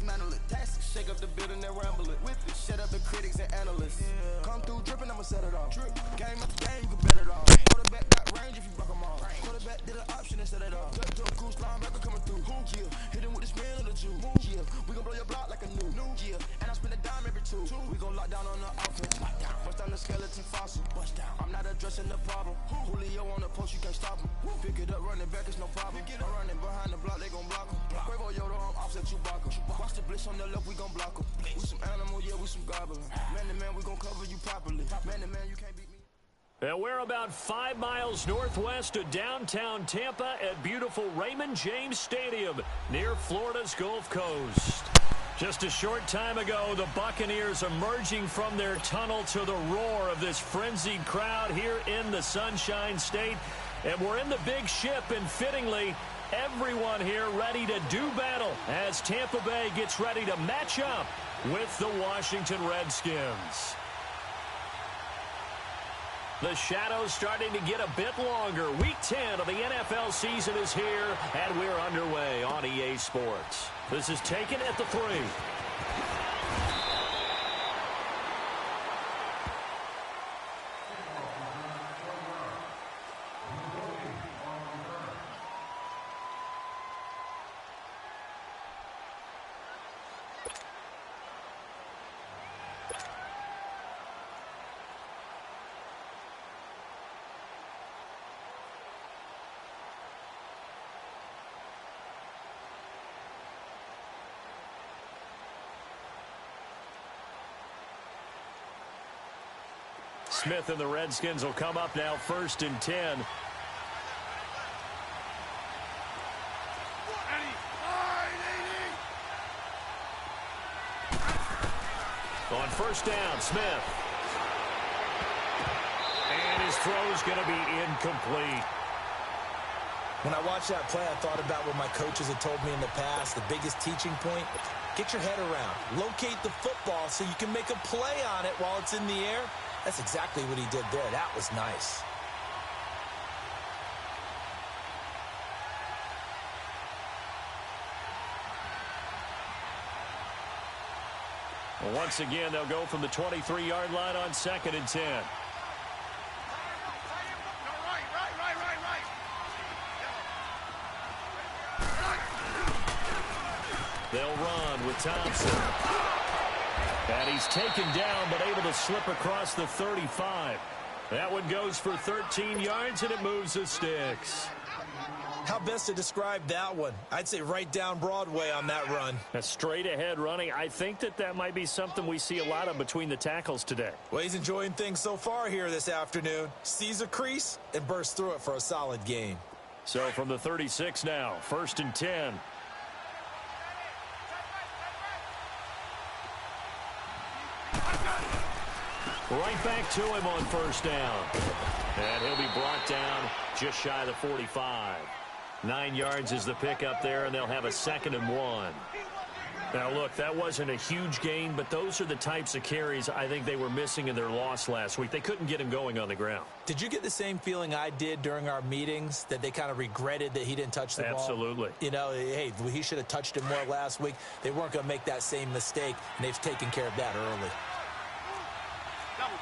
dismantle it. Shake up the building and ramble it. With it, shut up the critics and analysts. Come through dripping, I'ma set it off. Game after game, you can bet it all. Quarterback got range if you block them all. Quarterback did an option instead of all. Cut to a cool linebacker coming through. Yeah, hit him with the spin of the Jew. Yeah, we gon' blow your block like a new. Yeah, and I spend a dime every two. We gon' lock down on the offense. Bust down the skeleton fossil. I'm not addressing the problem. Julio on the post, you can't stop him. Pick it up, running back, it's no problem. I'm running behind the block, they gon' block him. Quavo Yoda, I'm offset Chewbacca. Watch the blitz on the left, we gon' block him. We some animal, yeah, we some goblin. Man to man, we gon' cover you properly. Man to man, you can't beat me. And we're about 5 miles northwest of downtown Tampa at beautiful Raymond James Stadium near Florida's Gulf Coast. Just a short time ago, the Buccaneers emerging from their tunnel to the roar of this frenzied crowd here in the Sunshine State. And we're in the big ship, and fittingly, everyone here ready to do battle as Tampa Bay gets ready to match up with the Washington Redskins. The shadows starting to get a bit longer. Week 10 of the NFL season is here, and we're underway on EA Sports. This is taken at the 3. Smith and the Redskins will come up now, 1st and 10. On 1st down, Smith. And his throw's going to be incomplete. When I watched that play, I thought about what my coaches had told me in the past. The biggest teaching point, get your head around. Locate the football so you can make a play on it while it's in the air. That's exactly what he did there. That was nice. Well, once again, they'll go from the 23-yard line on 2nd and 10. They'll run with Thompson. And he's taken down, but able to slip across the 35. That one goes for 13 yards, and it moves the sticks. How best to describe that one? I'd say right down Broadway on that run. A straight-ahead running. I think that might be something we see a lot of between the tackles today. Well, he's enjoying things so far here this afternoon. Sees a crease and bursts through it for a solid gain. So from the 36 now, 1st and 10. Right back to him on 1st down. And he'll be brought down just shy of the 45. 9 yards is the pickup there, and they'll have a 2nd and 1. Now, look, that wasn't a huge gain, but those are the types of carries I think they were missing in their loss last week. They couldn't get him going on the ground. Did you get the same feeling I did during our meetings, that they kind of regretted that he didn't touch the ball? Absolutely. You know, hey, he should have touched him more last week. They weren't going to make that same mistake, and they've taken care of that early. Double.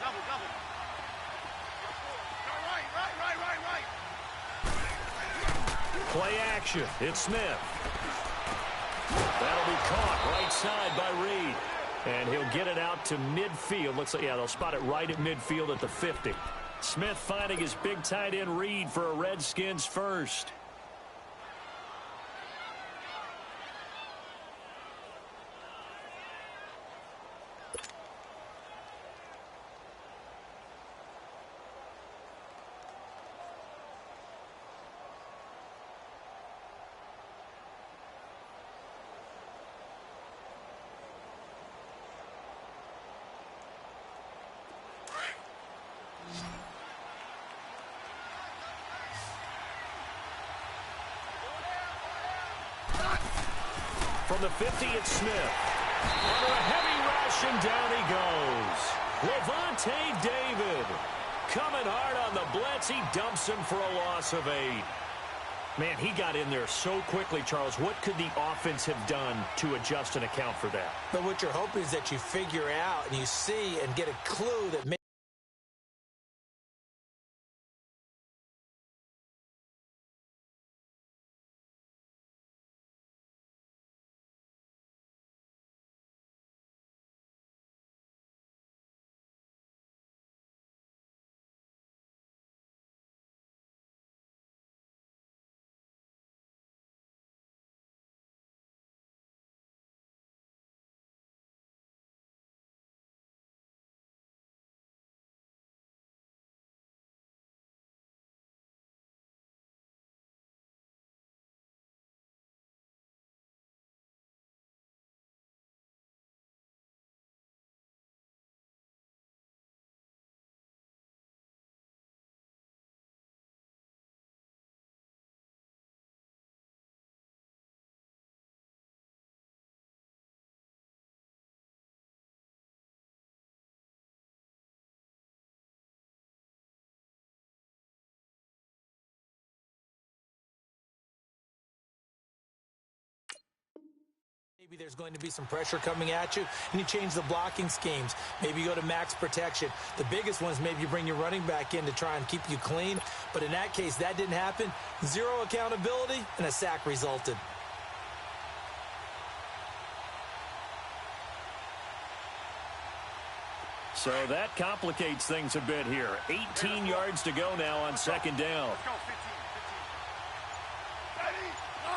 Play action. It's Smith. That'll be caught right side by Reed. And he'll get it out to midfield. Looks like, yeah, they'll spot it right at midfield at the 50. Smith finding his big tight end Reed for a Redskins first. From the 50, it's Smith. Under a heavy rush, and down he goes. Lavonte David coming hard on the blitz. He dumps him for a loss of 8. Man, he got in there so quickly, Charles. What could the offense have done to adjust and account for that? But what you're hoping is that you figure out and you see and get a clue that maybe there's going to be some pressure coming at you, and you change the blocking schemes. Maybe you go to max protection. The biggest one is maybe you bring your running back in to try and keep you clean. But in that case, that didn't happen. Zero accountability, and a sack resulted. So that complicates things a bit here. 18 yards to go now on second down. Let's go, 15. Ready? 9,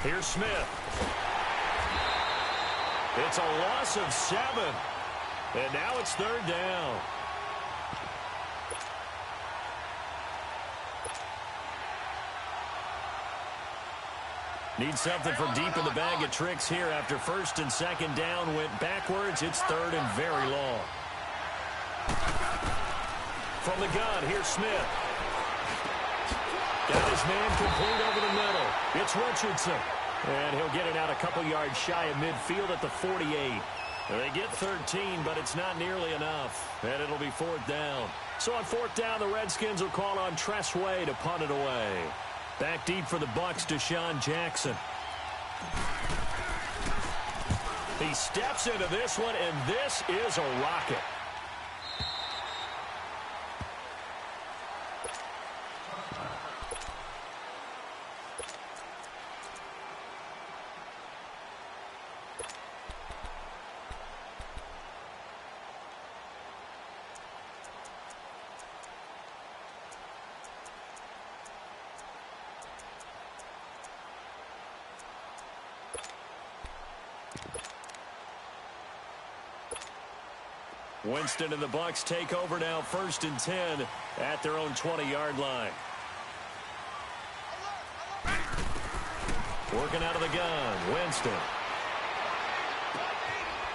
80. Here's Smith. It's a loss of 7. And now it's third down. Need something from deep in the bag of tricks here after first and second down went backwards. It's third and very long. From the gun, here's Smith. Got his man complete over the middle. It's Richardson. And he'll get it out a couple yards shy of midfield at the 48. They get 13, but it's not nearly enough. And it'll be fourth down. So on fourth down, the Redskins will call on Tress Way to punt it away. Back deep for the Bucs, Deshaun Jackson. He steps into this one, and this is a rocket. Winston and the Bucs take over now, first and 10 at their own 20-yard line. Working out of the gun, Winston.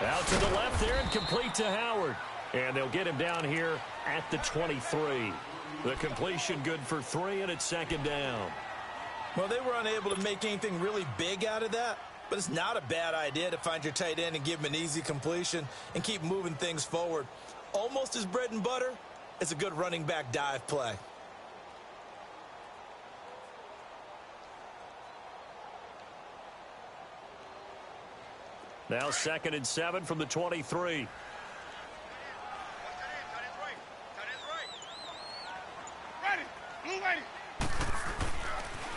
Out to the left there and complete to Howard. And they'll get him down here at the 23. The completion good for 3, and it's second down. Well, they were unable to make anything really big out of that. But it's not a bad idea to find your tight end and give him an easy completion and keep moving things forward. Almost as bread and butter, it's a good running back dive play. Now second and 7 from the 23.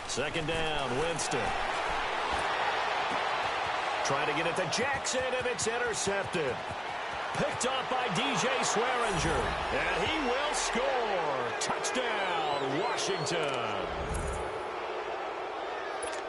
Second down, Winston. Trying to get it to Jackson, and it's intercepted. Picked off by DJ Swearinger. And he will score. Touchdown, Washington.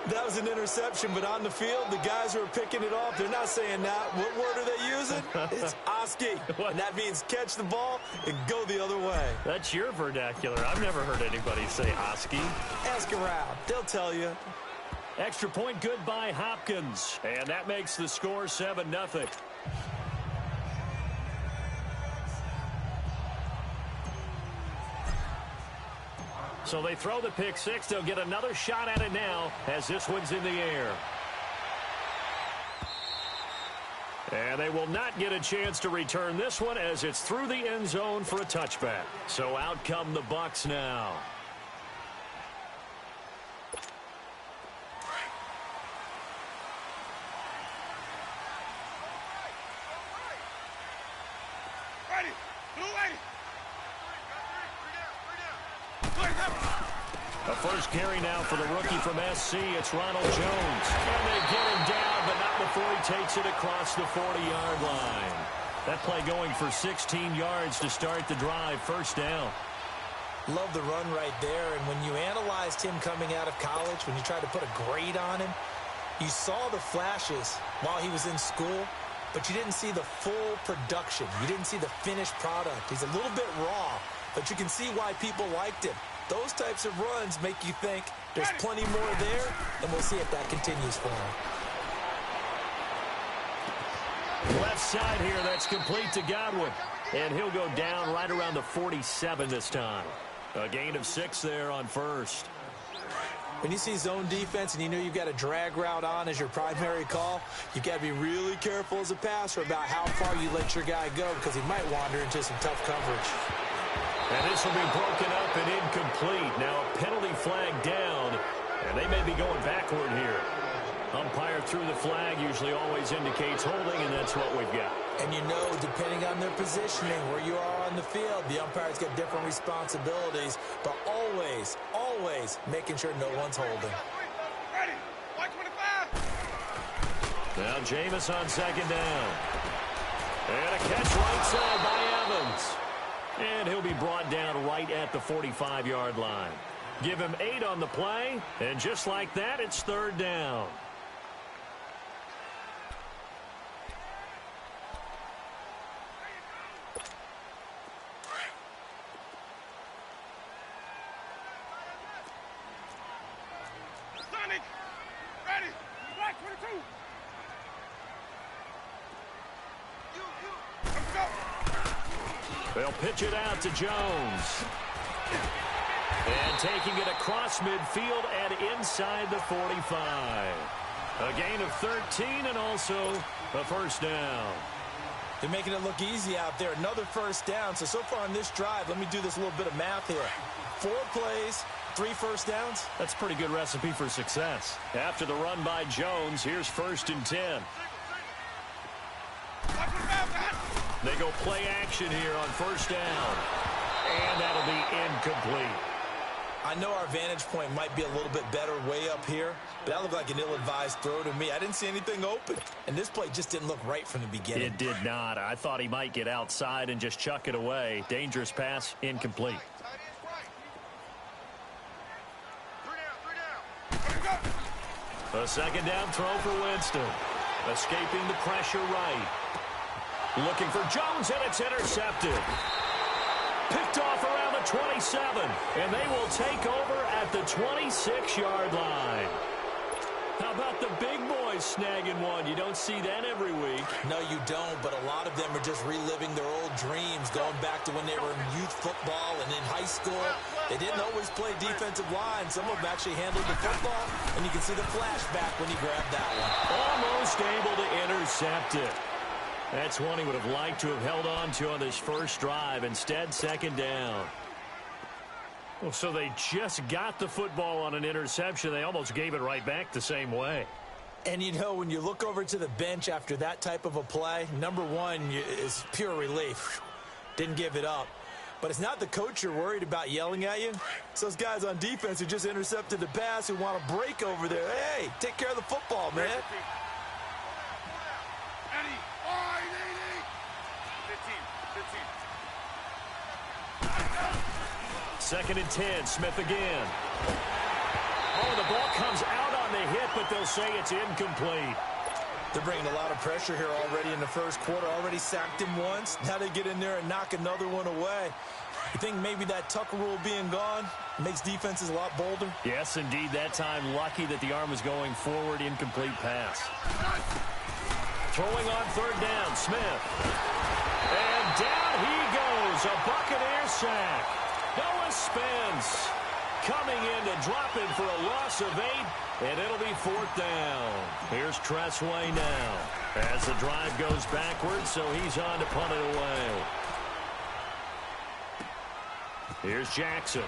That was an interception, but on the field, the guys who are picking it off, they're not saying that. What word are they using? It's Oski. And that means catch the ball and go the other way. That's your vernacular. I've never heard anybody say Oski. Ask around. They'll tell you. Extra point good by Hopkins. And that makes the score 7-0. So they throw the pick six. They'll get another shot at it now as this one's in the air. And they will not get a chance to return this one as it's through the end zone for a touchback. So out come the Bucs now. A first carry now for the rookie from SC. It's Ronald Jones. And they get him down, but not before he takes it across the 40-yard line. That play going for 16 yards to start the drive. First down. Love the run right there. And when you analyzed him coming out of college, when you tried to put a grade on him, you saw the flashes while he was in school, but you didn't see the full production. You didn't see the finished product. He's a little bit raw, but you can see why people liked him. Those types of runs make you think there's plenty more there, and we'll see if that continues for him. Left side here, that's complete to Godwin. And he'll go down right around the 47 this time. A gain of 6 there on first. When you see zone defense and you know you've got a drag route on as your primary call, you've got to be really careful as a passer about how far you let your guy go because he might wander into some tough coverage. And this will be broken up and incomplete. Now a penalty flag down, and they may be going backward here. Umpire threw the flag, usually always indicates holding, and that's what we've got. And you know, depending on their positioning, where you are on the field, the umpire's got different responsibilities, but always, always making sure no one's holding. Ready. 125. Now Jameis on second down. And a catch right side by Evans. And he'll be brought down right at the 45-yard line. Give him 8 on the play, and just like that, it's third down. Sonic, ready. Black 22. Let's go. They'll pitch it out to Jones. And taking it across midfield and inside the 45. A gain of 13 and also a first down. They're making it look easy out there. Another first down. So far on this drive, let me do this little bit of math here. 4 plays, 3 first downs. That's a pretty good recipe for success. After the run by Jones, here's first and 10. They go play action here on first down. And that'll be incomplete. I know our vantage point might be a little bit better way up here, but that looked like an ill-advised throw to me. I didn't see anything open, and this play just didn't look right from the beginning. It did not. I thought he might get outside and just chuck it away. Dangerous pass, incomplete. A second down throw for Winston. Escaping the pressure right. Looking for Jones, and it's intercepted. Picked off around the 27, and they will take over at the 26-yard line. How about the big boys snagging one? You don't see that every week. No, you don't, but a lot of them are just reliving their old dreams, going back to when they were in youth football and in high school. They didn't always play defensive line. Some of them actually handled the football, and you can see the flashback when he grabbed that one. Almost able to intercept it. That's one he would have liked to have held on to on this first drive. Instead, second down. Well, so they just got the football on an interception. They almost gave it right back the same way. And, you know, when you look over to the bench after that type of a play, number one is pure relief. Didn't give it up. But it's not the coach you're worried about yelling at you. It's those guys on defense who just intercepted the pass who want to break over there. Hey, take care of the football, man. 2nd and 10, Smith again. Oh, the ball comes out on the hit, but they'll say it's incomplete. They're bringing a lot of pressure here already in the first quarter. Already sacked him once. Now they get in there and knock another one away. You think maybe that Tucker rule being gone makes defenses a lot bolder? Yes, indeed. That time, lucky that the arm was going forward. Incomplete pass. Throwing on third down, Smith. And down he goes. A Buccaneer sack. Noah Spence coming in to drop him for a loss of 8, and it'll be 4th down. Here's Tressway now. As the drive goes backwards, so he's on to punt it away. Here's Jackson.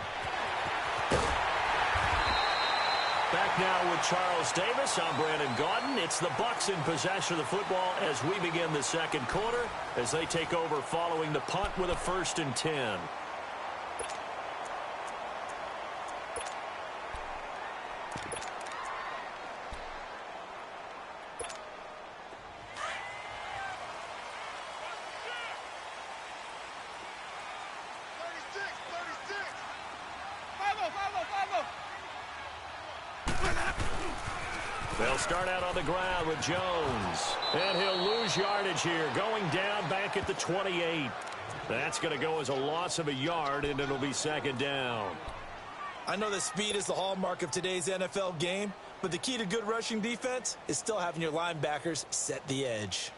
Back now with Charles Davis. I'm Brandon Gaudin. It's the Bucs in possession of the football as we begin the second quarter as they take over following the punt with a 1st and 10. They'll start out on the ground with Jones. And he'll lose yardage here, going down back at the 28. That's going to go as a loss of a yard, and it'll be 2nd down. I know that speed is the hallmark of today's NFL game, but the key to good rushing defense is still having your linebackers set the edge.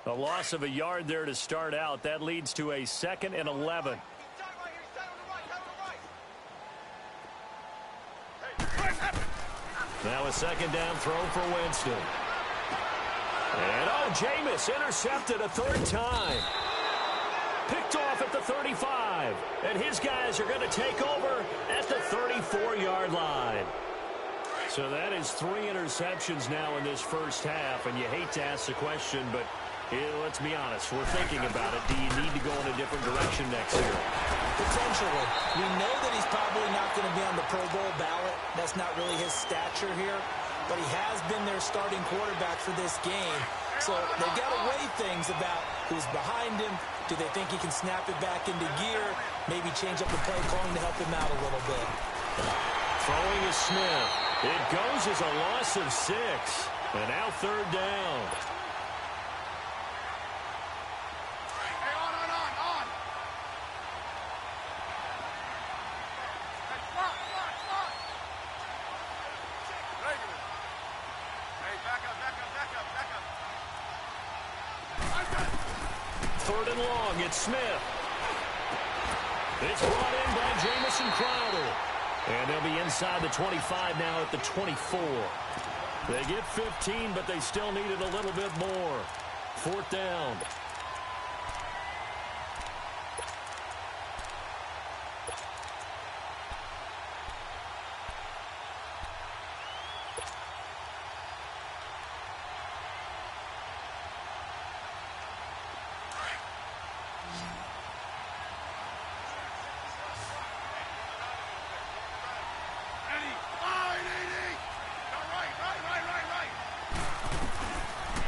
A loss of a yard there to start out. That leads to a 2nd and 11. Now a 2nd down throw for Winston. And Jameis intercepted a 3rd time. Picked off at the 35. And his guys are going to take over at the 34-yard line. So that is 3 interceptions now in this first half. And you hate to ask the question, but let's be honest. We're thinking about it. Do you need to go in a different direction next year? Potentially. We know that he's probably not going to be on the Pro Bowl ballot. That's not really his stature here. But he has been their starting quarterback for this game. So they've got to weigh things about who's behind him. Do they think he can snap it back into gear? Maybe change up the play calling to help him out a little bit. Throwing is Smith. It goes as a loss of 6. And now 3rd down. Smith. It's brought in by Jamison Crowder. And they'll be inside the 25 now at the 24. They get 15, but they still needed a little bit more. 4th down.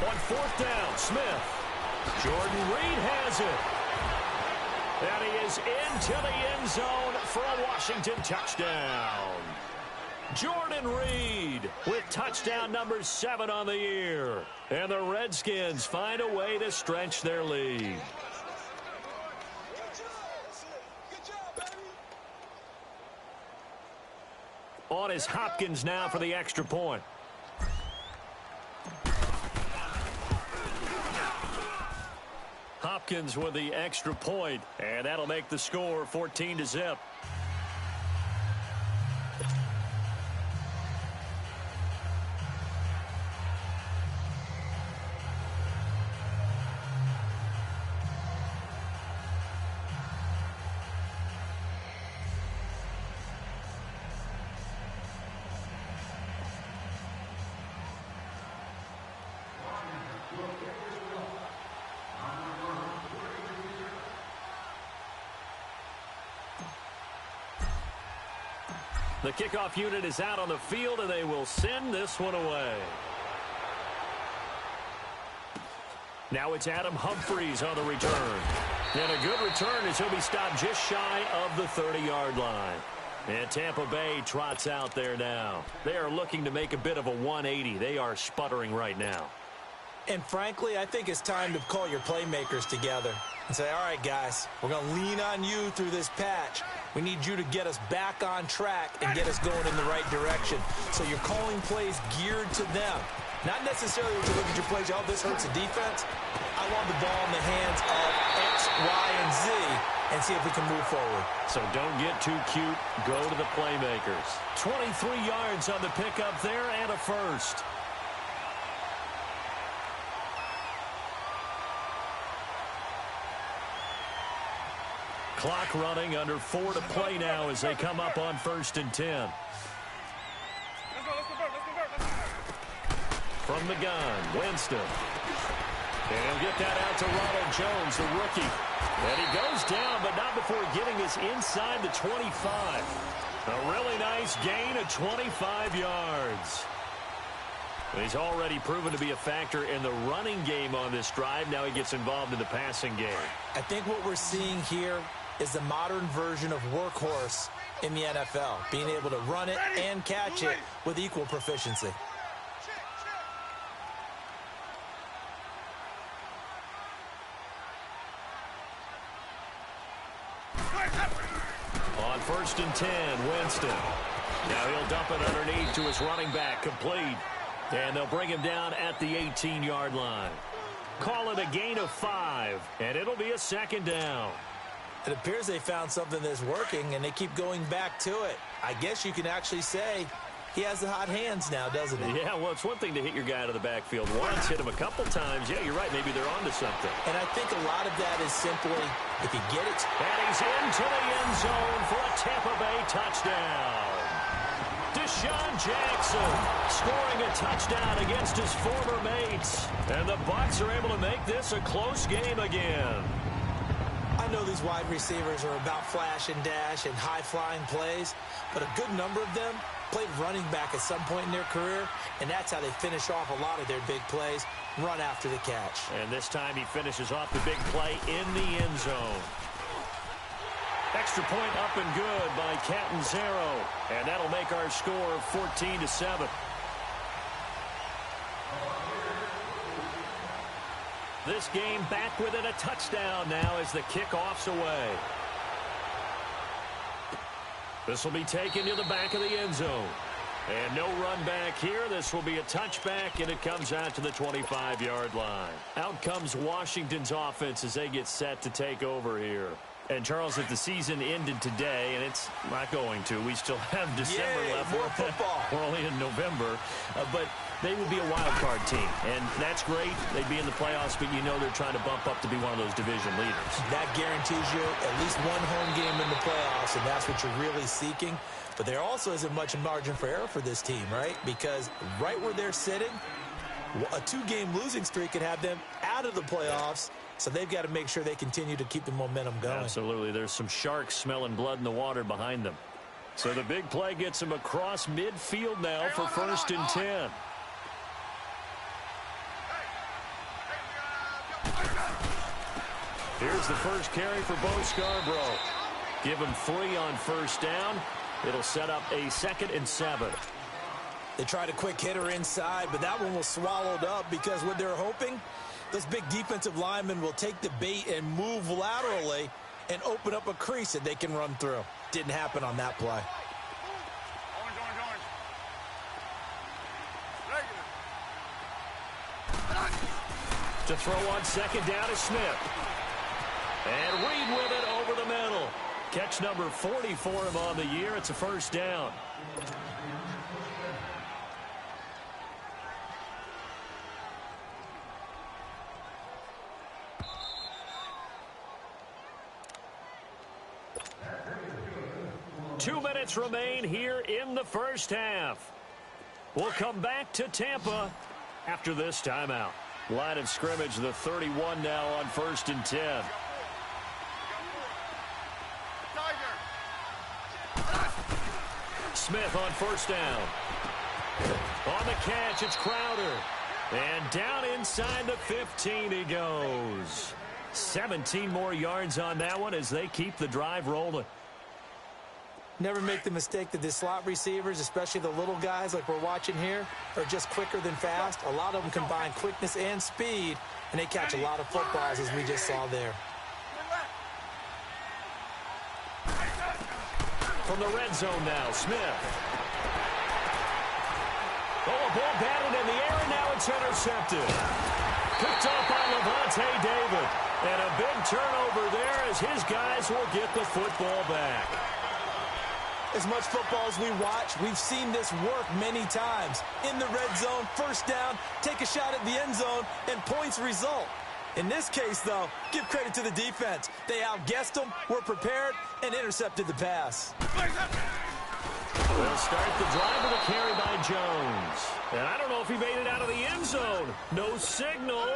On 4th down, Smith. Jordan Reed has it. And he is into the end zone for a Washington touchdown. Jordan Reed with touchdown number 7 on the year. And the Redskins find a way to stretch their lead. On is Hopkins now for the extra point. Hopkins with the extra point, and that'll make the score 14-0. The kickoff unit is out on the field, and they will send this one away. Now it's Adam Humphries on the return. And a good return as he'll be stopped just shy of the 30-yard line. And Tampa Bay trots out there now. They are looking to make a bit of a 180. They are sputtering right now. And frankly, I think it's time to call your playmakers together and say, all right, guys, we're going to lean on you through this patch. We need you to get us back on track and get us going in the right direction. So you're calling plays geared to them. Not necessarily to look at your plays, oh, this hurts the defense. I want the ball in the hands of X, Y, and Z. and see if we can move forward. So don't get too cute. Go to the playmakers. 23 yards on the pickup there and a first. Clock running, under 4 to play now as they come up on 1st and 10. From the gun, Winston. And he'll get that out to Ronald Jones, the rookie. And he goes down, but not before getting us inside the 25. A really nice gain of 25 yards. He's already proven to be a factor in the running game on this drive. Now he gets involved in the passing game. I think what we're seeing here is the modern version of workhorse in the NFL, being able to run it and catch it with equal proficiency. On 1st and 10, Winston. Now he'll dump it underneath to his running back, complete. And they'll bring him down at the 18-yard line. Call it a gain of 5, and it'll be a 2nd down. It appears they found something that's working, and they keep going back to it. I guess you can actually say he has the hot hands now, doesn't he? Yeah, well, it's one thing to hit your guy out of the backfield once, hit him a couple times. Yeah, you're right. Maybe they're onto something. And I think a lot of that is simply, if you get it. And he's into the end zone for a Tampa Bay touchdown. Deshaun Jackson scoring a touchdown against his former mates. And the Bucs are able to make this a close game again. I know these wide receivers are about flash and dash and high-flying plays, but a good number of them played running back at some point in their career, and that's how they finish off a lot of their big plays, run after the catch. And this time he finishes off the big play in the end zone. Extra point up and good by Catanzaro, and that'll make our score 14-7. This game back within a touchdown now as the kickoff's away. This will be taken to the back of the end zone. And no run back here. This will be a touchback, and it comes out to the 25-yard line. Out comes Washington's offense as they get set to take over here. And, Charles, if the season ended today, and it's not going to, we still have December left. More football. We're only in November. But they would be a wild card team, and that's great. They'd be in the playoffs, but you know they're trying to bump up to be one of those division leaders. That guarantees you at least one home game in the playoffs, and that's what you're really seeking. But there also isn't much margin for error for this team, right? Because right where they're sitting, a 2-game losing streak could have them out of the playoffs. So they've got to make sure they continue to keep the momentum going. Absolutely. There's some sharks smelling blood in the water behind them. So the big play gets them across midfield now for 1st and 10. Here's the first carry for Bo Scarborough. Give him 3 on 1st down. It'll set up a 2nd and 7. They tried a quick hitter inside, but that one was swallowed up because what they're hoping, those big defensive linemen will take the bait and move laterally and open up a crease that they can run through. Didn't happen on that play. To throw on 2nd down is Smith. And Reed with it over the middle. Catch number 40 for him on the year. It's a 1st down. Two minutes remain here in the first half. We'll come back to Tampa after this timeout. Line of scrimmage, the 31 now on 1st and 10. Smith on 1st down. On the catch, it's Crowder. And down inside the 15 he goes. 17 more yards on that one as they keep the drive rolling. Never make the mistake that the slot receivers, especially the little guys like we're watching here, are just quicker than fast. A lot of them combine quickness and speed, and they catch a lot of footballs, as we just saw there. From the red zone now, Smith. Oh, a ball batted in the air, and now it's intercepted. Picked up by Levante David. And a big turnover there as his guys will get the football back. As much football as we watch, we've seen this work many times. In the red zone, first down, take a shot at the end zone, and points result. In this case, though, give credit to the defense. They outguessed them, were prepared, and intercepted the pass. We'll start the drive with a carry by Jones. And I don't know if he made it out of the end zone. No signal.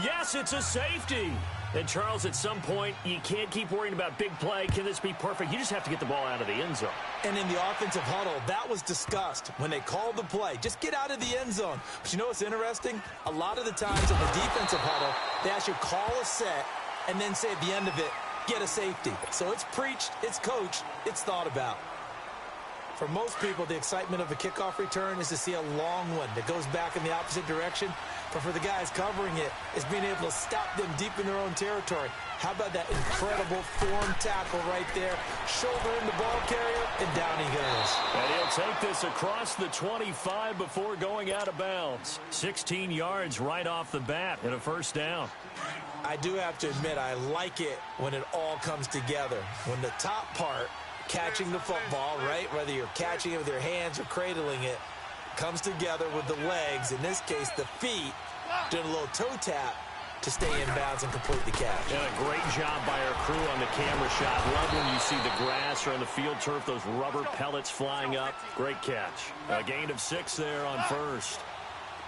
Yes, it's a safety. And, Charles, at some point, you can't keep worrying about big play. Can this be perfect? You just have to get the ball out of the end zone. And in the offensive huddle, that was discussed when they called the play. Just get out of the end zone. But you know what's interesting? A lot of the times in the defensive huddle, they actually call a set and then say at the end of it, get a safety. So it's preached, it's coached, it's thought about. For most people, the excitement of a kickoff return is to see a long one that goes back in the opposite direction. But for the guys covering it, it's being able to stop them deep in their own territory. How about that incredible form tackle right there? Shoulder in the ball carrier, and down he goes. And he'll take this across the 25 before going out of bounds. 16 yards right off the bat and a first down. I do have to admit, I like it when it all comes together. When the top part, catching the football, right, whether you're catching it with your hands or cradling it, comes together with the legs, in this case the feet, doing a little toe tap to stay in bounds and complete the catch. And a great job by our crew on the camera shot. Love when you see the grass or on the field turf, those rubber pellets flying up. Great catch. A gain of 6 there on first.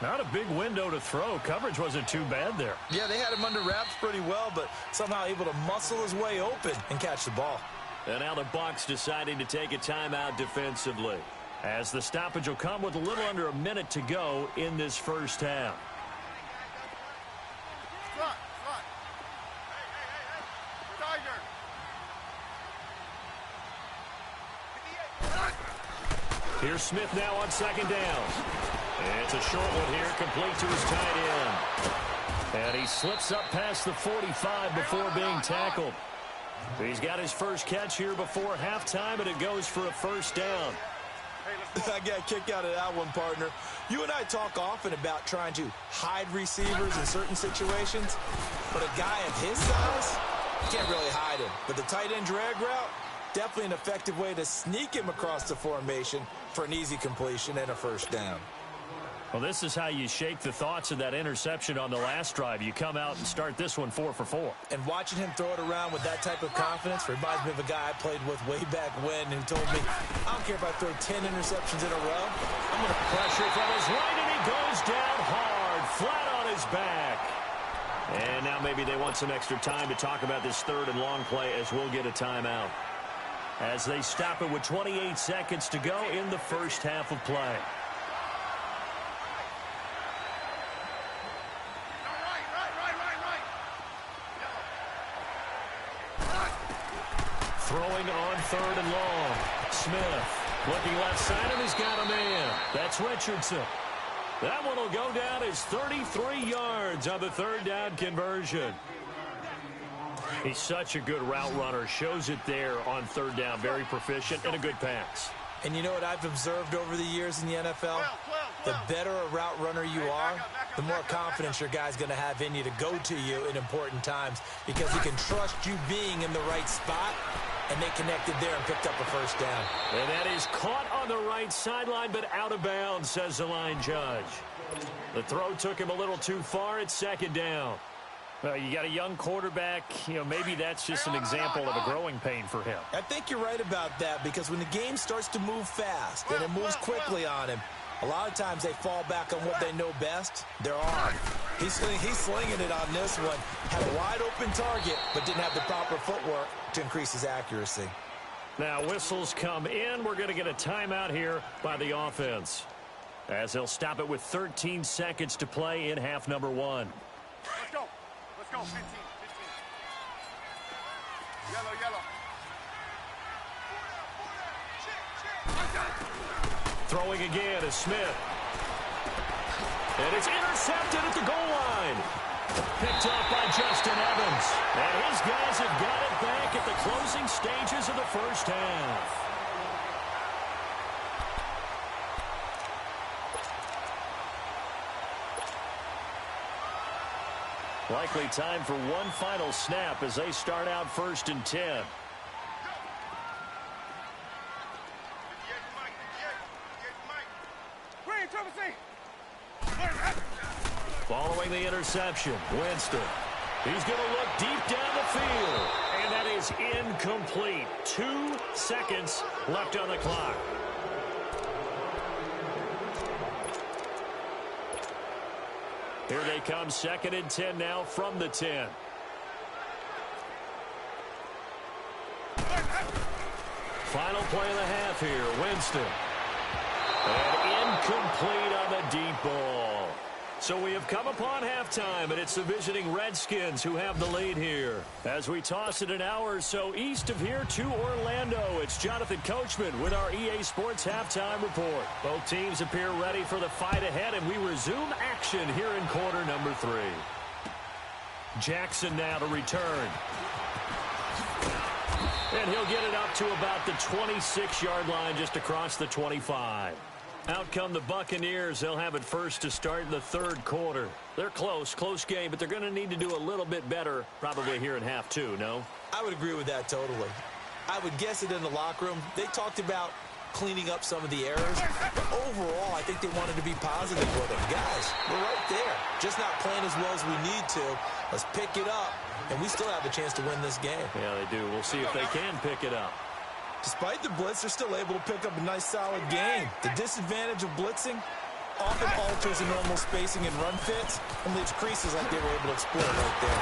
Not a big window to throw. Coverage wasn't too bad there. Yeah, they had him under wraps pretty well, but somehow able to muscle his way open and catch the ball. And now the Bucs deciding to take a timeout defensively, as the stoppage will come with a little under a minute to go in this first half. Here's Smith now on second down. It's a short one here, complete to his tight end. And he slips up past the 45 before being tackled. He's got his first catch here before halftime, and it goes for a first down. I got a kick out of that one, partner. You and I talk often about trying to hide receivers in certain situations, but a guy of his size, you can't really hide him. But the tight end drag route, definitely an effective way to sneak him across the formation for an easy completion and a first down. Well, this is how you shake the thoughts of that interception on the last drive. You come out and start this one 4 for 4. And watching him throw it around with that type of confidence reminds me of a guy I played with way back when who told me, I don't care if I throw 10 interceptions in a row. I'm going to pressure from his right, and he goes down hard, flat on his back. And now maybe they want some extra time to talk about this third and long play, as we'll get a timeout, as they stop it with 28 seconds to go in the first half of play. Throwing on third and long. Smith looking left side, and he's got a man. That's Richardson. That one will go down as 33 yards on the third down conversion. He's such a good route runner. Shows it there on third down. Very proficient and a good pass. And you know what I've observed over the years in the NFL? The better a route runner you are, the more confidence your guy's going to have in you to go to you in important times, because he can trust you being in the right spot, and they connected there and picked up a first down. And that is caught on the right sideline, but out of bounds, says the line judge. The throw took him a little too far. It's second down. You got a young quarterback. Maybe that's just an example of a growing pain for him. I think you're right about that, because when the game starts to move fast and it moves quickly on him, a lot of times they fall back on what they know best, their arm. He's slinging it on this one. Had a wide open target, but didn't have the proper footwork to increase his accuracy. Now whistles come in. We're going to get a timeout here by the offense, as they'll stop it with 13 seconds to play in half number 1. Let's go. Let's go. 15. Yellow. Throwing again is Smith. And it's intercepted at the goal line. Picked off by Justin Evans. And his guys have got it back at the closing stages of the first half. Likely time for one final snap as they start out 1st and 10. Following the interception, Winston. He's going to look deep down the field. And that is incomplete. 2 seconds left on the clock. Here they come, 2nd and 10 now from the 10. Final play of the half here, Winston. And incomplete on the deep ball. So we have come upon halftime, and it's the visiting Redskins who have the lead here. As we toss it an hour or so east of here to Orlando, it's Jonathan Coachman with our EA Sports Halftime Report. Both teams appear ready for the fight ahead, and we resume action here in quarter number 3. Jackson now to return. And he'll get it up to about the 26-yard line, just across the 25. Out come the Buccaneers. They'll have it first to start the 3rd quarter. They're close game, but they're going to need to do a little bit better probably here in half 2, no? I would agree with that totally. I would guess it in the locker room. They talked about cleaning up some of the errors, but overall, I think they wanted to be positive with them. Guys, we're right there. Just not playing as well as we need to. Let's pick it up, and we still have a chance to win this game. Yeah, they do. We'll see if they can pick it up. Despite the blitz, they're still able to pick up a nice, solid game. The disadvantage of blitzing often alters the normal spacing and run fits and leaves creases like they were able to exploit right there.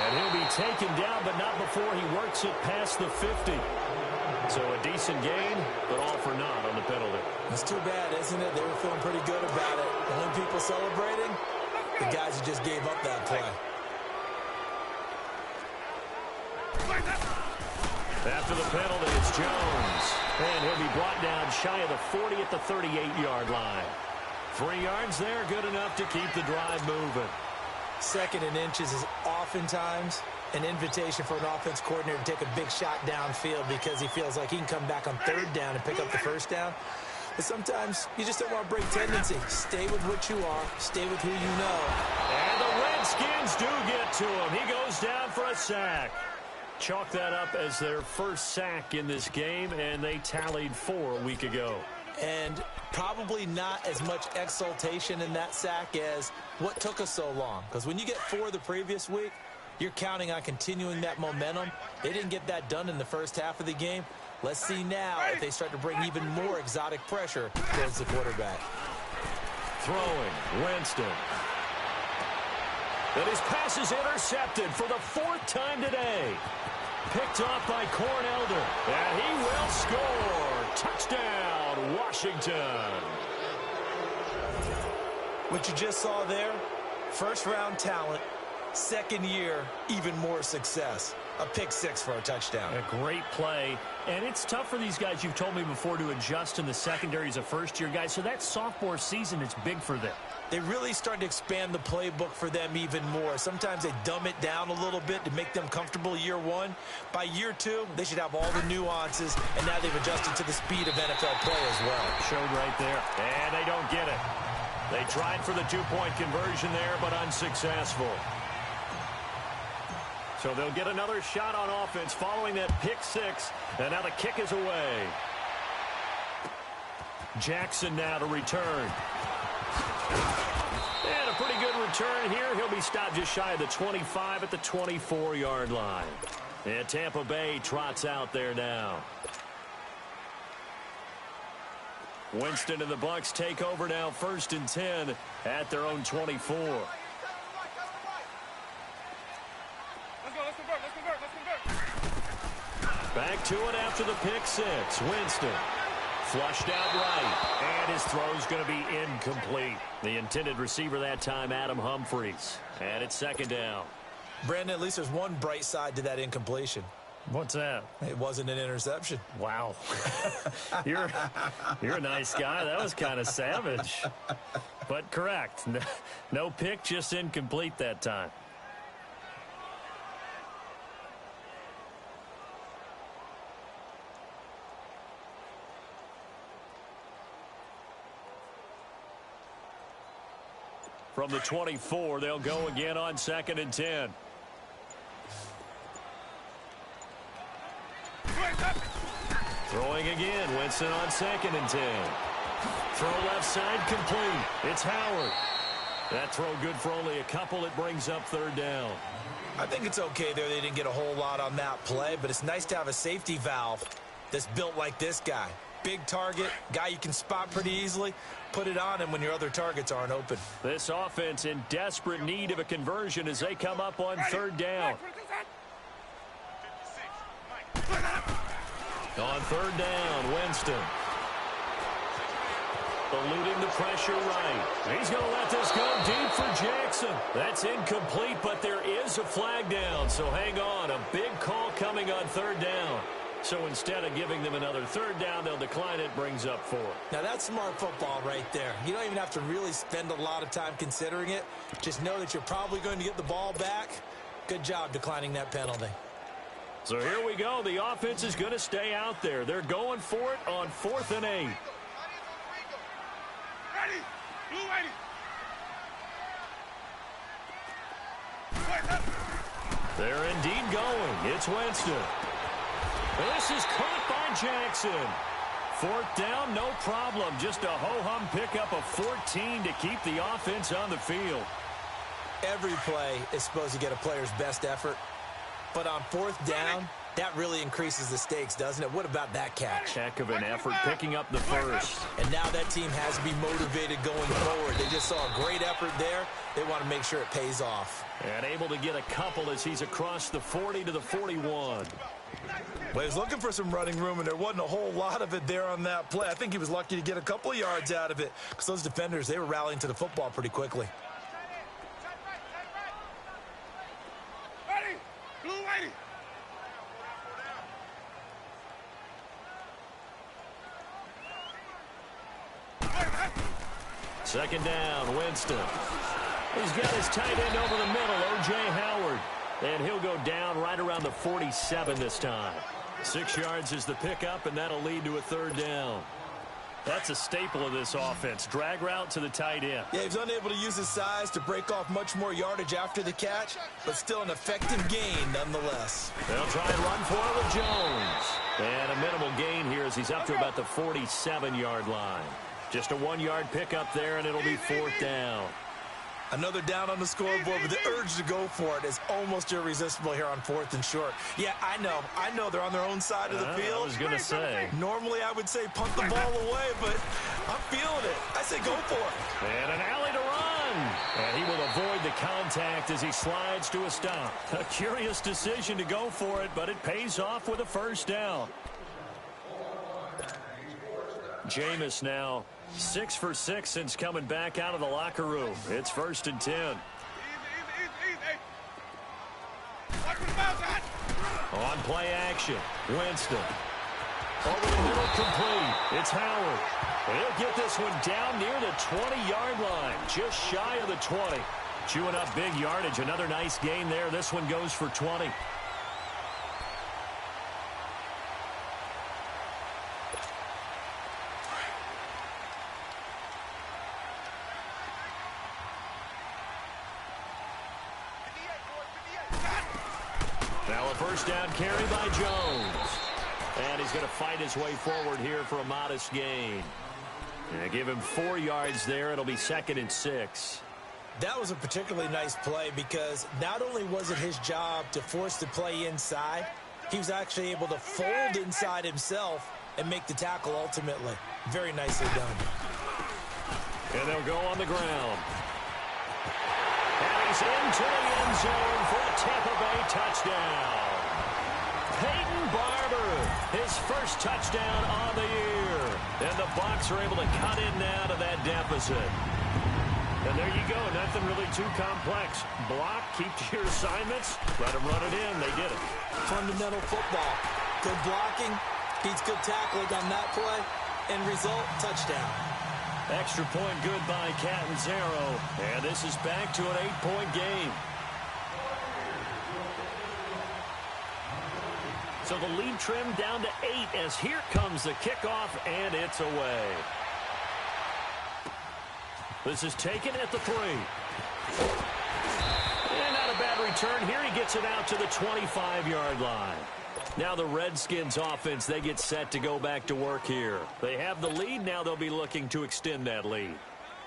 And he'll be taken down, but not before he works it past the 50. So a decent gain, but all for naught on the penalty. It's too bad, isn't it? They were feeling pretty good about it. The only people celebrating, the guys who just gave up that play. After the penalty, it's Jones. And he'll be brought down shy of the 40 at the 38-yard line. 3 yards there, good enough to keep the drive moving. 2nd and inches is oftentimes an invitation for an offense coordinator to take a big shot downfield because he feels like he can come back on 3rd down and pick up the 1st down. But sometimes you just don't want to break tendency. Stay with what you are. Stay with who you know. And the Redskins do get to him. He goes down for a sack. Chalk that up as their first sack in this game, and they tallied 4 a week ago. And probably not as much exultation in that sack as what took us so long. Because when you get 4 the previous week, you're counting on continuing that momentum. They didn't get that done in the first half of the game. Let's see now if they start to bring even more exotic pressure towards the quarterback. Throwing, Winston. And his pass is intercepted for the 4th time today. Picked off by Corn Elder. And he will score. Touchdown, Washington. What you just saw there, 1st-round talent, 2nd year, even more success. A pick 6 for a touchdown. A great play. And it's tough for these guys, you've told me before, to adjust in the secondary as a first-year guy. So that sophomore season is big for them. They really start to expand the playbook for them even more. Sometimes they dumb it down a little bit to make them comfortable year 1. By year 2, they should have all the nuances, and now they've adjusted to the speed of NFL play as well. Showed right there. And they don't get it. They tried for the 2-point conversion there, but unsuccessful. So they'll get another shot on offense following that pick 6, and now the kick is away. Jackson now to return. And a pretty good return here. He'll be stopped just shy of the 25 at the 24-yard line. And Tampa Bay trots out there now. Winston and the Bucs take over now, 1st and 10 at their own 24. Back to it after the pick 6. Winston flushed out right, and his throw's going to be incomplete. The intended receiver that time, Adam Humphries. And it's 2nd down. Brandon, at least there's one bright side to that incompletion. What's that? It wasn't an interception. Wow. You're a nice guy. That was kind of savage. But correct. No pick, just incomplete that time. From the 24, they'll go again on 2nd and 10. Throwing again, Winston on 2nd and 10. Throw left side complete. It's Howard. That throw good for only a couple. It brings up 3rd down. I think it's okay there. They didn't get a whole lot on that play, but it's nice to have a safety valve that's built like this guy. Big target, guy you can spot pretty easily. Put it on him when your other targets aren't open. This offense in desperate need of a conversion as they come up on 3rd down. On 3rd down, Winston. Eluding the pressure right. He's going to let this go deep for Jackson. That's incomplete, but there is a flag down, so hang on. A big call coming on 3rd down. So instead of giving them another 3rd down, they'll decline it, brings up 4. Now that's smart football right there. You don't even have to really spend a lot of time considering it. Just know that you're probably going to get the ball back. Good job declining that penalty. So here we go. The offense is going to stay out there. They're going for it on 4th and 8. They're indeed going. It's Winston. This is caught by Jackson. 4th down, no problem. Just a ho-hum pickup of 14 to keep the offense on the field. Every play is supposed to get a player's best effort. But on 4th down, that really increases the stakes, doesn't it? What about that catch? Heck of an effort picking up the first. And now that team has to be motivated going forward. They just saw a great effort there. They want to make sure it pays off. And able to get a couple as he's across the 40 to the 41. Well, he was looking for some running room, and there wasn't a whole lot of it there on that play. I think he was lucky to get a couple of yards out of it because those defenders, they were rallying to the football pretty quickly. Second down, Winston. He's got his tight end over the middle, O.J. Howard. And he'll go down right around the 47 this time. 6 yards is the pickup, and that'll lead to a 3rd down. That's a staple of this offense. Drag route to the tight end. Yeah, he's unable to use his size to break off much more yardage after the catch, but still an effective gain nonetheless. They'll try and run for it with Jones. And a minimal gain here as he's up to about the 47-yard line. Just a 1-yard pickup there, and it'll be 4th down. Another down on the scoreboard, but the urge to go for it is almost irresistible here on 4th and short. Yeah, I know they're on their own side of the field. I was going to say. Normally I would say punt the ball away, but I'm feeling it. I say go for it. And an alley to run. And he will avoid the contact as he slides to a stop. A curious decision to go for it, but it pays off with a 1st down. Jameis now 6 for 6 since coming back out of the locker room. It's 1st and 10. On play action, Winston. Over the middle, complete. It's Howard. And he'll get this one down near the 20-yard line, just shy of the 20. Chewing up big yardage. Another nice gain there. This one goes for 20. Now a 1st down carry by Jones. And he's going to fight his way forward here for a modest gain. And give him 4 yards there. It'll be 2nd and 6. That was a particularly nice play because not only was it his job to force the play inside, he was actually able to fold inside himself and make the tackle ultimately. Very nicely done. And they'll go on the ground. And he's into the end zone for a Tampa Bay touchdown. Peyton Barber, his first touchdown on the year. And the Bucs are able to cut in now to that deficit. And there you go, nothing really too complex. Block, keep to your assignments, let them run it in. They did it. Fundamental football. Good blocking, beats good tackling on that play, and result, touchdown. Extra point good by Catanzaro. And this is back to an 8-point game. So the lead trimmed down to 8 as here comes the kickoff, and it's away. This is taken at the 3. And not a bad return here. He gets it out to the 25-yard line. Now the Redskins offense, they get set to go back to work here. They have the lead. Now they'll be looking to extend that lead.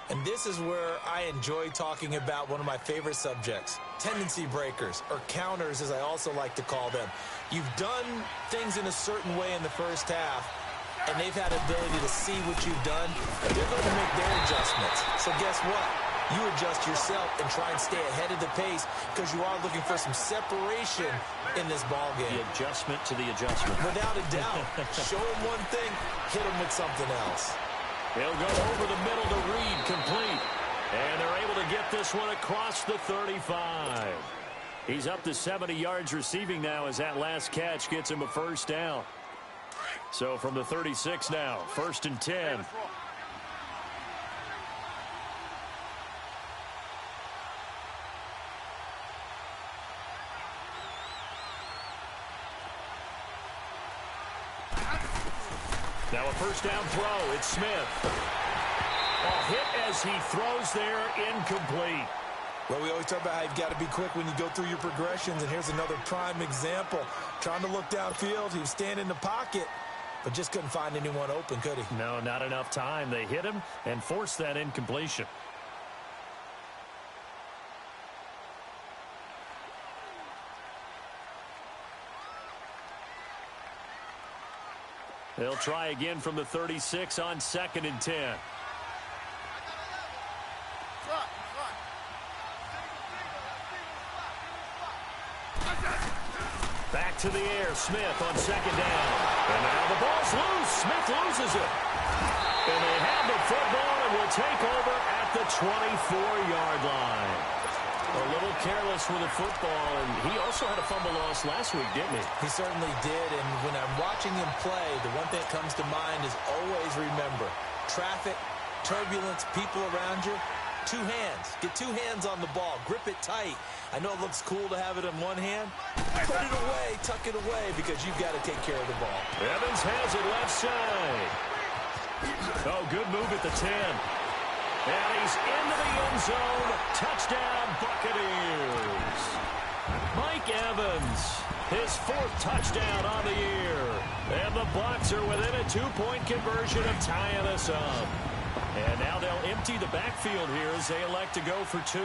And this is where I enjoy talking about one of my favorite subjects, tendency breakers, or counters as I also like to call them. You've done things in a certain way in the first half, and they've had the ability to see what you've done. They're going to make their adjustments. So guess what? You adjust yourself and try and stay ahead of the pace because you are looking for some separation in this ball game. The adjustment to the adjustment. Without a doubt. Show them one thing, hit them with something else. He'll go over the middle to Reed, complete. And they're able to get this one across the 35. He's up to 70 yards receiving now as that last catch gets him a first down. So from the 36 now, 1st and 10. Now a first down throw. It's Smith. A hit as he throws there, incomplete. Well, we always talk about how you've got to be quick when you go through your progressions, and here's another prime example. Trying to look downfield, he was standing in the pocket, but just couldn't find anyone open, could he? No, not enough time. They hit him and forced that incompletion. They'll try again from the 36 on 2nd and 10. Back to the air, Smith on 2nd down. And now the ball's loose. Smith loses it. And they have the football and will take over at the 24-yard line. A little careless with the football, and he also had a fumble loss last week, didn't he? He certainly did, and when I'm watching him play, the one thing that comes to mind is always remember, traffic, turbulence, people around you, 2 hands. Get 2 hands on the ball. Grip it tight. I know it looks cool to have it in one hand. Put it away, tuck it away, because you've got to take care of the ball. Evans has it left side. Oh, good move at the 10. And he's into the end zone. Touchdown, Buccaneers. Mike Evans, his 4th touchdown on the year. And the Bucs are within a 2-point conversion of tying us up. And now they'll empty the backfield here as they elect to go for 2.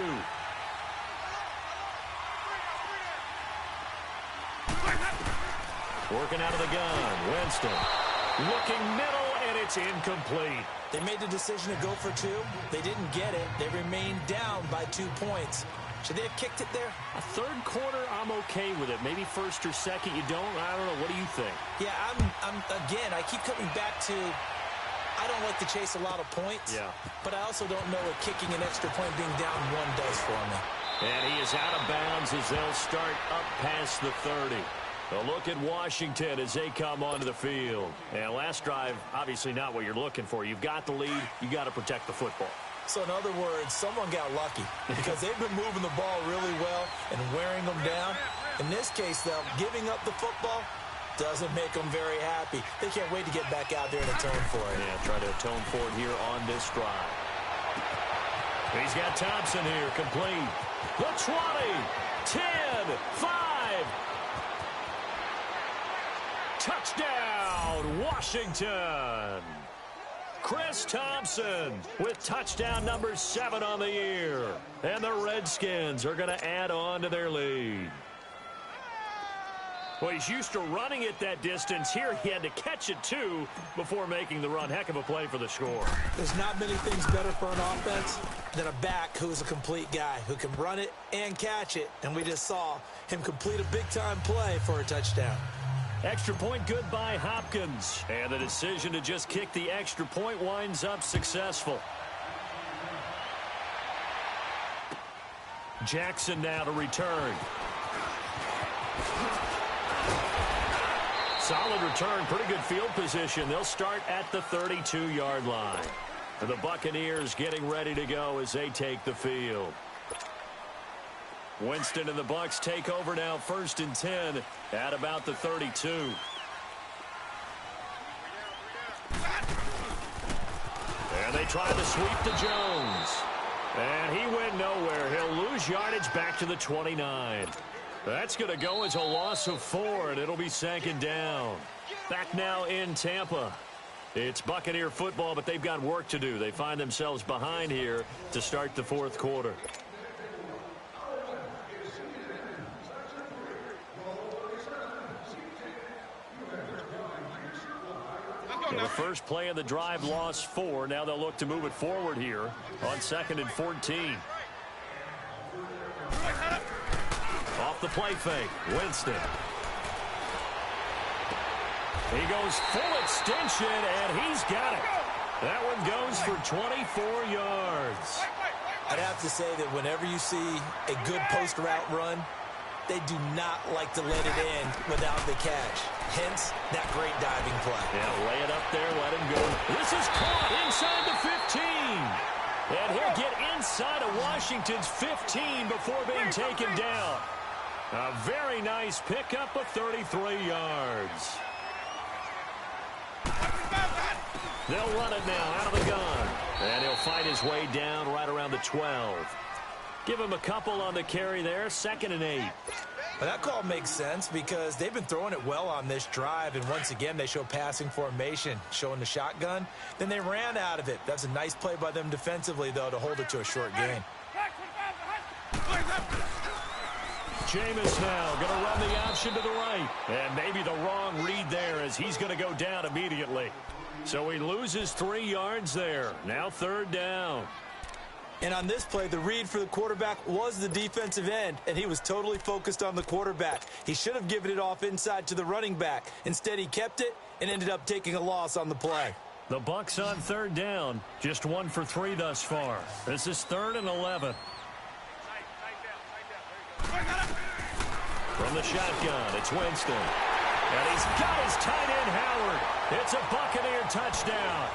Working out of the gun, Winston. Looking middle, and it's incomplete. They made the decision to go for 2. They didn't get it. They remained down by 2 points. Should they have kicked it there? A 3rd quarter, I'm okay with it. Maybe 1st or 2nd, you don't. I don't know. What do you think? Yeah, again, I keep coming back to I don't like to chase a lot of points. Yeah. But I also don't know what kicking an extra point being down 1 does for me. And he is out of bounds as they'll start up past the 30. A look at Washington as they come onto the field. And last drive, obviously not what you're looking for. You've got the lead. You got to protect the football. So in other words, someone got lucky because they've been moving the ball really well and wearing them down. In this case, though, giving up the football doesn't make them very happy. They can't wait to get back out there and atone for it. Yeah, try to atone for it here on this drive. He's got Thompson here, complete. The 20, 10, 5. Touchdown, Washington. Chris Thompson with touchdown number 7 on the year. And the Redskins are going to add on to their lead. Well, he's used to running it that distance. Here he had to catch it, too, before making the run. Heck of a play for the score. There's not many things better for an offense than a back who's a complete guy who can run it and catch it. And we just saw him complete a big-time play for a touchdown. Extra point good by Hopkins. And the decision to just kick the extra point winds up successful. Jackson now to return. Solid return, pretty good field position. They'll start at the 32-yard line. And the Buccaneers getting ready to go as they take the field. Winston and the Bucs take over now, 1st and 10 at about the 32. And they try to sweep to Jones. And he went nowhere. He'll lose yardage back to the 29. That's going to go as a loss of 4, and it'll be second down. Back now in Tampa. It's Buccaneer football, but they've got work to do. They find themselves behind here to start the fourth quarter. The first play of the drive lost 4. Now they'll look to move it forward here on 2nd and 14. Off the play fake, Winston. He goes full extension, and he's got it. That one goes for 24 yards. I'd have to say that whenever you see a good post route run, they do not like to let it end without the catch. Hence, that great diving play. Yeah, lay it up there, let him go. This is caught inside the 15. And he'll get inside of Washington's 15 before being taken down. A very nice pickup of 33 yards. They'll run it now out of the gun. And he'll fight his way down right around the 12. Give him a couple on the carry there, 2nd and 8. Well, that call makes sense because they've been throwing it well on this drive, and once again they show passing formation, showing the shotgun. Then they ran out of it. That's a nice play by them defensively, though, to hold it to a short gain. Jameis now going to run the option to the right. And maybe the wrong read there as he's going to go down immediately. So he loses 3 yards there. Now 3rd down. And on this play, the read for the quarterback was the defensive end, and he was totally focused on the quarterback. He should have given it off inside to the running back. Instead, he kept it and ended up taking a loss on the play. The Bucks on 3rd down, just 1 for 3 thus far. This is 3rd and 11. From the shotgun, it's Winston. And he's got his tight end, Howard. It's a Buccaneer touchdown.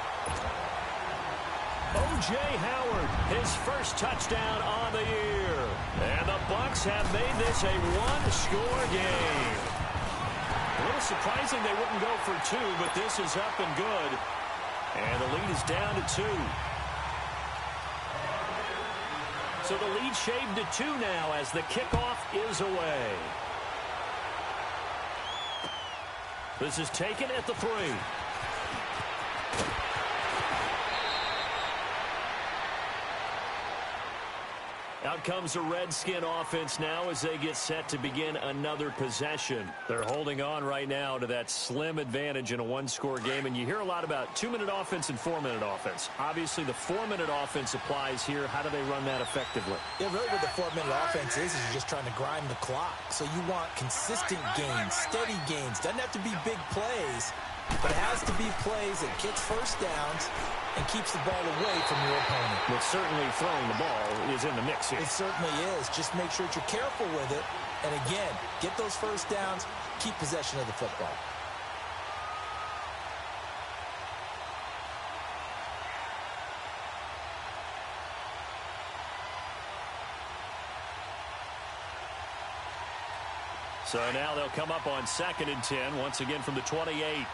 O.J. Howard, his first touchdown on the year. And the Bucks have made this a one-score game. A little surprising they wouldn't go for 2, but this is up and good. And the lead is down to 2. So the lead shaved to 2 now as the kickoff is away. This is taken at the 3. Out comes the Redskin offense now as they get set to begin another possession. They're holding on right now to that slim advantage in a one-score game, and you hear a lot about 2-minute offense and 4-minute offense. Obviously, the 4-minute offense applies here. How do they run that effectively? Yeah, really what the 4-minute offense is you're just trying to grind the clock. So you want consistent gains, steady gains. Doesn't have to be big plays, but it has to be plays that gets first downs and keeps the ball away from your opponent. Well, certainly throwing the ball is in the mix here. It certainly is. Just make sure that you're careful with it. And again, get those first downs, keep possession of the football. So now they'll come up on 2nd and 10, once again from the 28.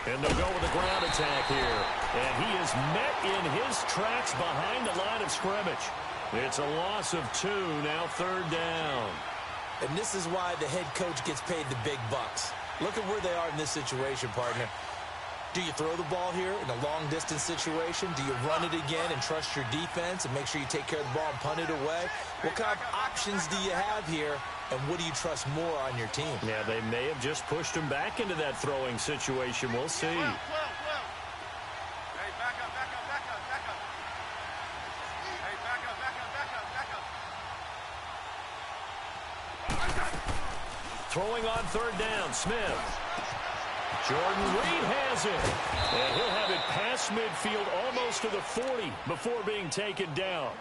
And they'll go with a ground attack here. And he is met in his tracks behind the line of scrimmage. It's a loss of 2, now 3rd down. And this is why the head coach gets paid the big bucks. Look at where they are in this situation, partner. Do you throw the ball here in a long-distance situation? Do you run it again and trust your defense and make sure you take care of the ball and punt it away? What kind of options do you have here, and what do you trust more on your team? Yeah, they may have just pushed him back into that throwing situation. We'll see. Hey, back up, back up, back up, back up. Hey, back up, back up, back up, back up. Throwing on 3rd down, Smith. Jordan Reed has it. And he'll have it past midfield almost to the 40 before being taken down.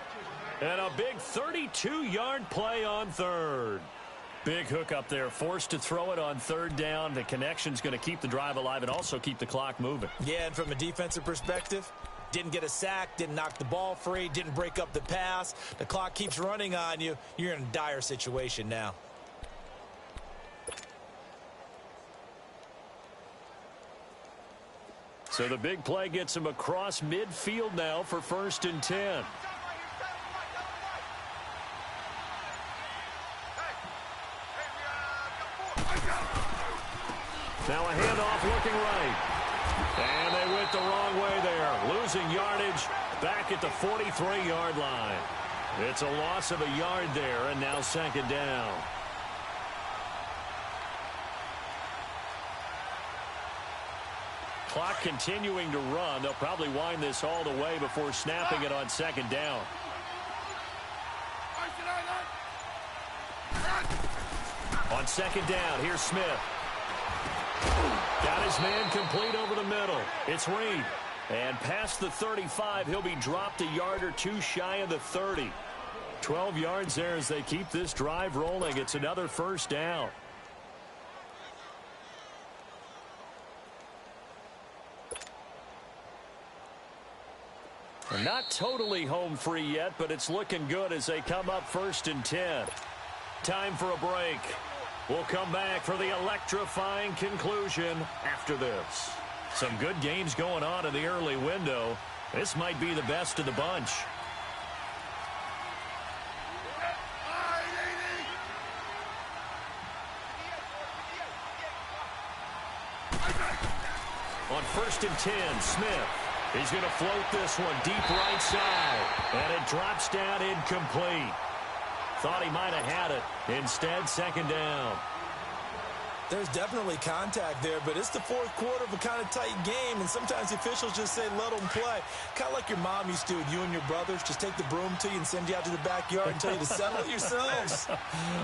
And a big 32-yard play on 3rd. Big hook up there, forced to throw it on 3rd down. The connection's going to keep the drive alive and also keep the clock moving. Yeah, and from a defensive perspective, Didn't get a sack, didn't knock the ball free, didn't break up the pass. The clock keeps running on you. You're in a dire situation now. So the big play gets him across midfield now for 1st and 10. Now a handoff looking right. And they went the wrong way there. Losing yardage back at the 43-yard line. It's a loss of a yard there, and now 2nd down. Clock continuing to run. They'll probably wind this all the way before snapping it on 2nd down. On 2nd down, here's Smith. Got his man complete over the middle. It's Reed. And past the 35, he'll be dropped a yard or two shy of the 30. 12 yards there as they keep this drive rolling. It's another 1st down. Not totally home free yet, but it's looking good as they come up 1st and 10. Time for a break. We'll come back for the electrifying conclusion after this. Some good games going on in the early window. This might be the best of the bunch. On 1st and 10, Smith. He's going to float this one deep right side. And it drops down incomplete. Thought he might have had it. Instead, 2nd down. There's definitely contact there, but it's the 4th quarter of a kind of tight game, and sometimes the officials just say let them play. Kind of like your mom used to with you and your brothers. Just take the broom to you and send you out to the backyard and tell you to settle it yourselves.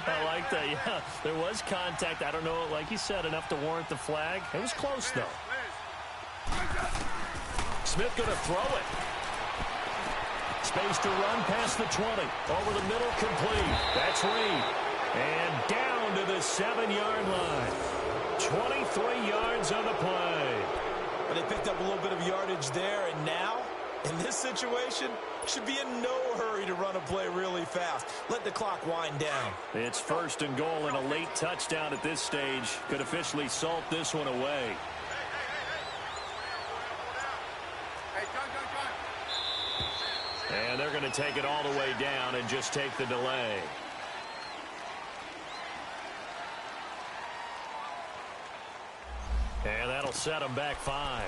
I like that, yeah. There was contact. I don't know, like you said, enough to warrant the flag. It was close, though. Smith going to throw it. Space to run past the 20. Over the middle, complete. That's Reed. And down to the 7-yard line. 23 yards on the play. But they picked up a little bit of yardage there, and now, in this situation, should be in no hurry to run a play really fast. Let the clock wind down. It's 1st and goal, and a late touchdown at this stage could officially salt this one away. And they're going to take it all the way down and just take the delay. And that'll set them back 5.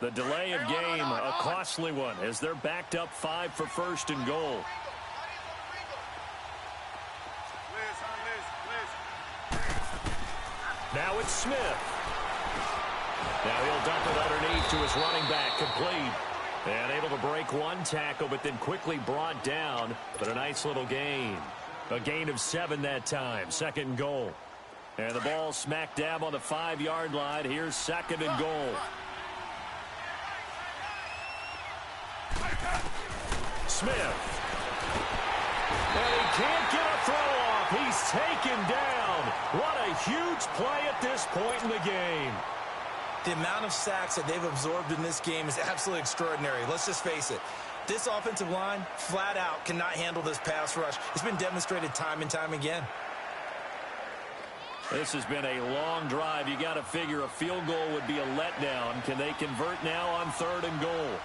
The delay of game, a costly one, as they're backed up 5 for 1st and goal. Now it's Smith. Now he'll dump it underneath to his running back, complete. And able to break one tackle, but then quickly brought down. But a nice little gain. A gain of 7 that time, 2nd and goal. And the ball smack dab on the 5-yard line. Here's 2nd and goal. Smith. And he can't get a throw off. He's taken down. What a huge play at this point in the game. The amount of sacks that they've absorbed in this game is absolutely extraordinary. Let's just face it. This offensive line, flat out, cannot handle this pass rush. It's been demonstrated time and time again. This has been a long drive. You got to figure a field goal would be a letdown. Can they convert now on 3rd and goal?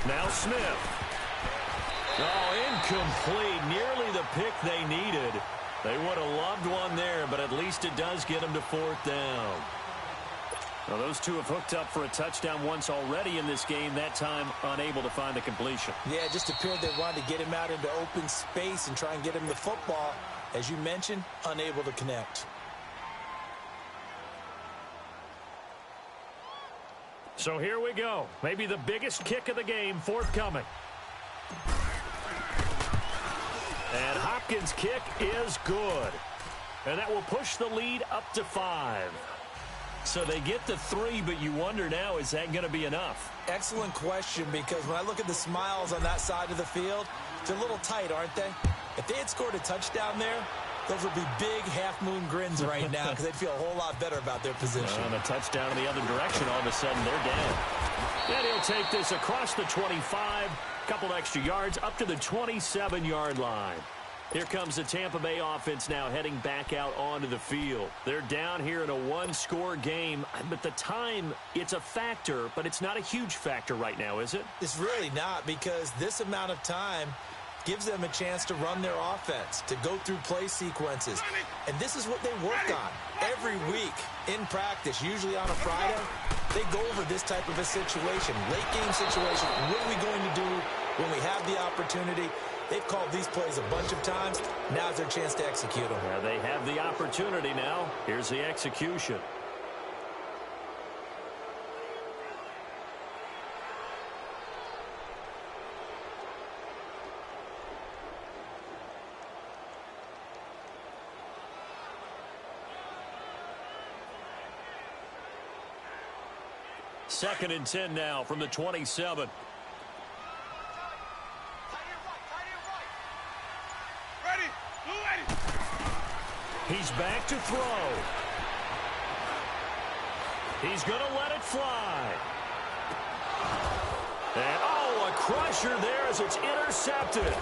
Now Smith. Oh, incomplete. Nearly the pick they needed. They would have loved one there, but at least it does get them to 4th down. Now, those two have hooked up for a touchdown once already in this game, that time unable to find the completion. Yeah, it just appeared they wanted to get him out into open space and try and get him the football. As you mentioned, unable to connect. So here we go. Maybe the biggest kick of the game forthcoming. And Hopkins' kick is good. And that will push the lead up to 5. So they get to 3, but you wonder now, is that going to be enough? Excellent question, because when I look at the smiles on that side of the field, they're a little tight, aren't they? If they had scored a touchdown there, those would be big half-moon grins right now because they'd feel a whole lot better about their position. And a touchdown in the other direction, all of a sudden they're down. And he'll take this across the 25, couple extra yards, up to the 27-yard line. Here comes the Tampa Bay offense now heading back out onto the field. They're down here in a one-score game, but the time, it's a factor, but it's not a huge factor right now, is it? It's really not, because this amount of time gives them a chance to run their offense, to go through play sequences. And this is what they work on every week in practice, usually on a Friday. They go over this type of a situation, late game situation. What are we going to do when we have the opportunity? They've called these plays a bunch of times. Now's their chance to execute them. Yeah, they have the opportunity now. Here's the execution. Second and 10 now from the 27. He's back to throw. He's going to let it fly. And, oh, a crusher there as it's intercepted.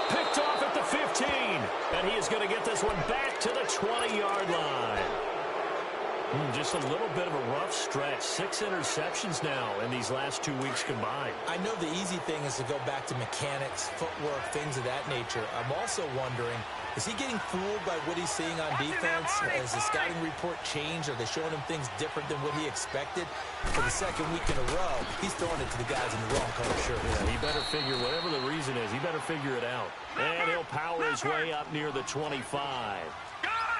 Picked off at the 15. And he is going to get this one back to the 20-yard line. Just a little bit of a rough stretch. 6 interceptions now in these last 2 weeks combined. I know the easy thing is to go back to mechanics, footwork, things of that nature. I'm also wondering, is he getting fooled by what he's seeing on defense? Has the scouting report changed? Are they showing him things different than what he expected? For the second week in a row, he's throwing it to the guys in the wrong color shirt. Yeah, he better figure, whatever the reason is, he better figure it out. And he'll power his way up near the 25.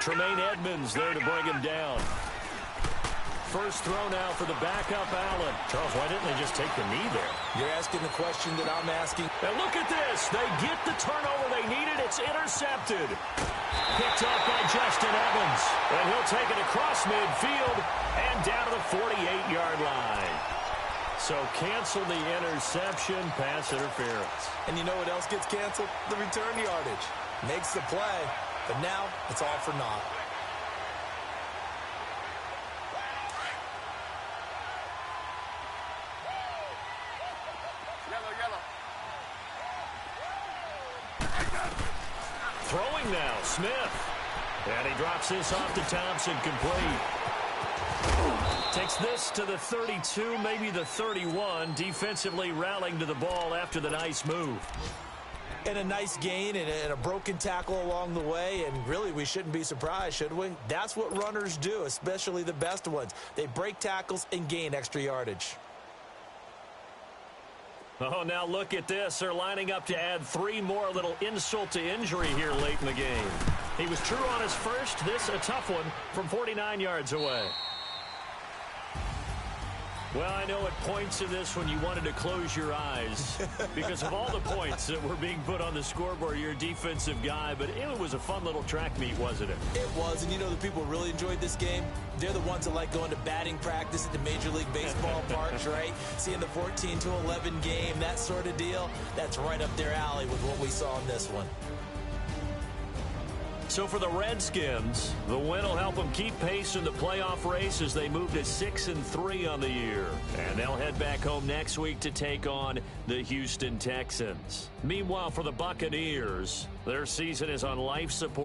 Tremaine Edmonds there to bring him down. First throw now for the backup, Allen. Charles, why didn't they just take the knee there? You're asking the question that I'm asking. And look at this. They get the turnover they needed. It's intercepted. Picked off by Justin Evans. And he'll take it across midfield and down to the 48-yard line. So cancel the interception, pass interference. And you know what else gets canceled? The return yardage. Makes the play, but now it's all for naught. Throwing now, Smith. And he drops this off to Thompson, complete. Takes this to the 32, maybe the 31. Defensively rallying to the ball after the nice move. And a nice gain and a broken tackle along the way. And really, we shouldn't be surprised, should we? That's what runners do, especially the best ones. They break tackles and gain extra yardage. Oh, now look at this. They're lining up to add 3 more, a little insult to injury here late in the game. He was true on his first. This a tough one from 49 yards away. Well, I know at points in this when you wanted to close your eyes because of all the points that were being put on the scoreboard. You're a defensive guy, but it was a fun little track meet, wasn't it? It was, and you know the people really enjoyed this game? They're the ones that like going to batting practice at the Major League Baseball parks, right? Seeing the 14-11 game, that sort of deal. That's right up their alley with what we saw in this one. So for the Redskins, the win will help them keep pace in the playoff race as they move to 6-3 on the year. And they'll head back home next week to take on the Houston Texans. Meanwhile, for the Buccaneers, their season is on life support.